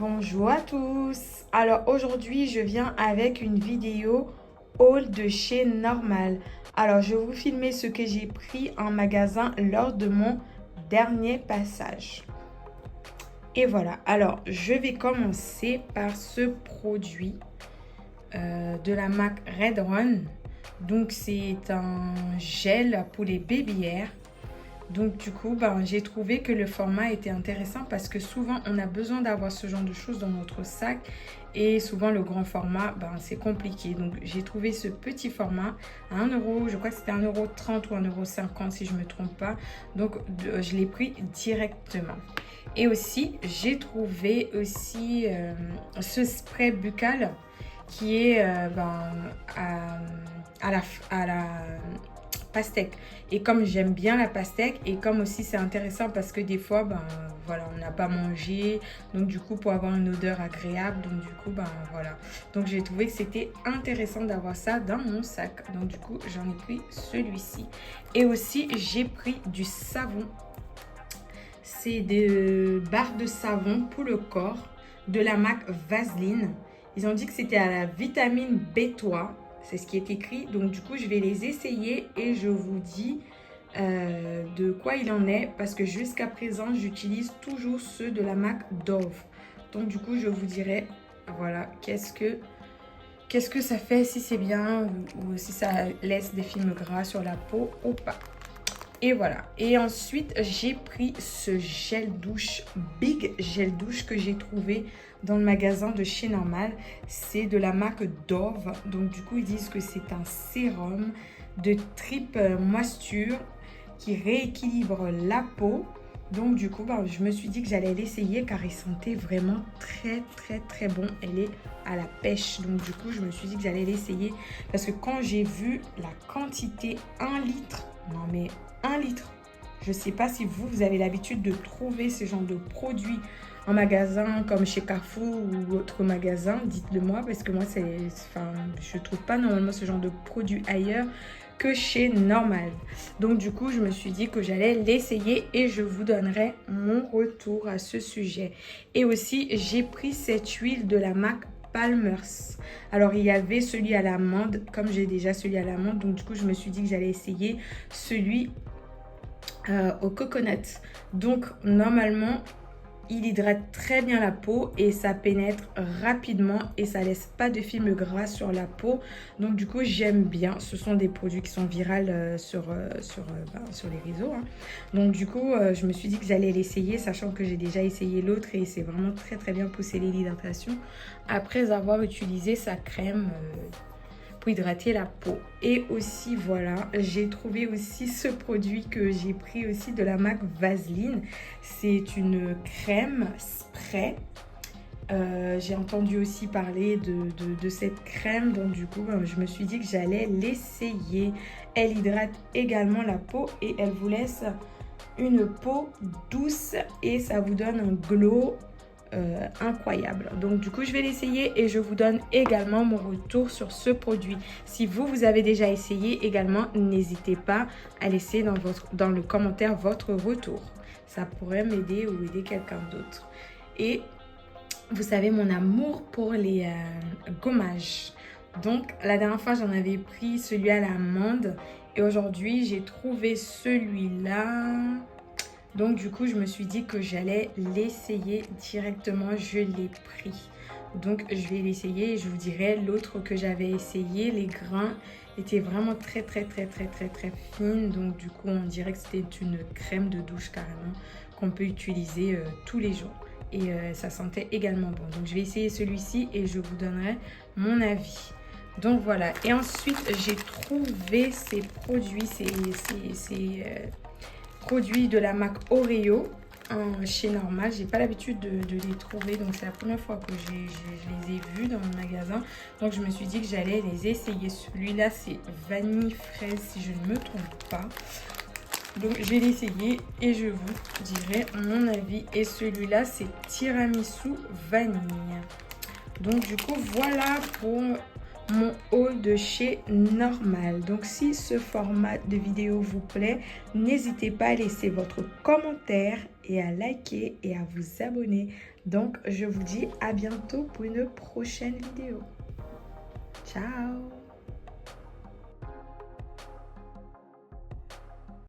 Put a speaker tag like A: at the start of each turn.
A: Bonjour à tous. Alors aujourd'hui, je viens avec une vidéo haul de chez Normal. Alors je vais vous filmer ce que j'ai pris en magasin lors de mon dernier passage. Et voilà. Alors je vais commencer par ce produit de la marque Redone. Donc c'est un gel pour les babyères. Donc du coup, j'ai trouvé que le format était intéressant parce que souvent on a besoin d'avoir ce genre de choses dans notre sac et souvent le grand format, c'est compliqué. Donc j'ai trouvé ce petit format à 1 euro, je crois que c'était 1,30 € ou 1,50 € si je ne me trompe pas. Donc je l'ai pris directement. Et aussi, j'ai trouvé aussi ce spray buccal qui est à la pastèque. Et comme j'aime bien la pastèque et comme aussi c'est intéressant parce que des fois voilà, on n'a pas mangé, donc du coup pour avoir une odeur agréable, donc du coup voilà, donc j'ai trouvé que c'était intéressant d'avoir ça dans mon sac, donc du coup j'en ai pris celui-ci. Et aussi j'ai pris du savon, c'est des barres de savon pour le corps de la marque Vaseline. Ils ont dit que c'était à la vitamine B3. C'est ce qui est écrit. Donc, du coup, je vais les essayer et je vous dis de quoi il en est. Parce que jusqu'à présent, j'utilise toujours ceux de la marque Dove. Donc, du coup, je vous dirai, voilà, qu'est-ce que ça fait, si c'est bien ou si ça laisse des films gras sur la peau ou pas. Et voilà. Et ensuite, j'ai pris ce gel douche, Big Gel Douche que j'ai trouvé dans le magasin de chez Normal. C'est de la marque Dove. Donc, du coup, ils disent que c'est un sérum de triple moisture qui rééquilibre la peau. Donc, du coup, je me suis dit que j'allais l'essayer car il sentait vraiment très, très, très bon. Elle est à la pêche. Donc, du coup, je me suis dit que j'allais l'essayer parce que quand j'ai vu la quantité 1 litre, non mais 1 litre. Je ne sais pas si vous avez l'habitude de trouver ce genre de produits en magasin comme chez Carrefour ou autre magasin. Dites-le moi parce que moi, je ne trouve pas normalement ce genre de produits ailleurs que chez Normal. Donc du coup, je me suis dit que j'allais l'essayer et je vous donnerai mon retour à ce sujet. Et aussi, j'ai pris cette huile de la marque Palmer's. Alors il y avait celui à l'amande, comme j'ai déjà celui à l'amande, donc du coup je me suis dit que j'allais essayer celui au coconut. Donc normalement il hydrate très bien la peau et ça pénètre rapidement et ça laisse pas de film gras sur la peau. Donc du coup j'aime bien. Ce sont des produits qui sont virales sur les réseaux, hein. Donc du coup je me suis dit que j'allais l'essayer, sachant que j'ai déjà essayé l'autre et c'est vraiment très très bien pour sceller l'hydratation après avoir utilisé sa crème pour hydrater la peau. Et aussi voilà, j'ai trouvé aussi ce produit que j'ai pris aussi de la marque Vaseline. C'est une crème spray. J'ai entendu aussi parler de cette crème, donc du coup je me suis dit que j'allais l'essayer. Elle hydrate également la peau et elle vous laisse une peau douce et ça vous donne un glow incroyable. Donc du coup je vais l'essayer et je vous donne également mon retour sur ce produit. Si vous avez déjà essayé également, n'hésitez pas à laisser dans le commentaire votre retour. Ça pourrait m'aider ou aider quelqu'un d'autre. Et vous savez mon amour pour les gommages. Donc la dernière fois j'en avais pris celui à l'amande et aujourd'hui j'ai trouvé celui-là. Donc du coup je me suis dit que j'allais l'essayer directement, je l'ai pris. Donc je vais l'essayer et je vous dirai l'autre que j'avais essayé. Les grains étaient vraiment très très très très très très fines. Donc du coup on dirait que c'était une crème de douche carrément qu'on peut utiliser tous les jours. Et ça sentait également bon. Donc je vais essayer celui-ci et je vous donnerai mon avis. Donc voilà. Et ensuite j'ai trouvé ces produits, produits de la marque Oreo chez Normal. J'ai pas l'habitude de les trouver, donc c'est la première fois que je les ai vus dans le magasin. Donc je me suis dit que j'allais les essayer. Celui-là c'est vanille fraise si je ne me trompe pas. Donc je vais l'essayer et je vous dirai mon avis. Et celui-là c'est tiramisu vanille. Donc du coup voilà pour mon haul de chez Normal. Donc si ce format de vidéo vous plaît, n'hésitez pas à laisser votre commentaire et à liker et à vous abonner. Donc, je vous dis à bientôt pour une prochaine vidéo. Ciao!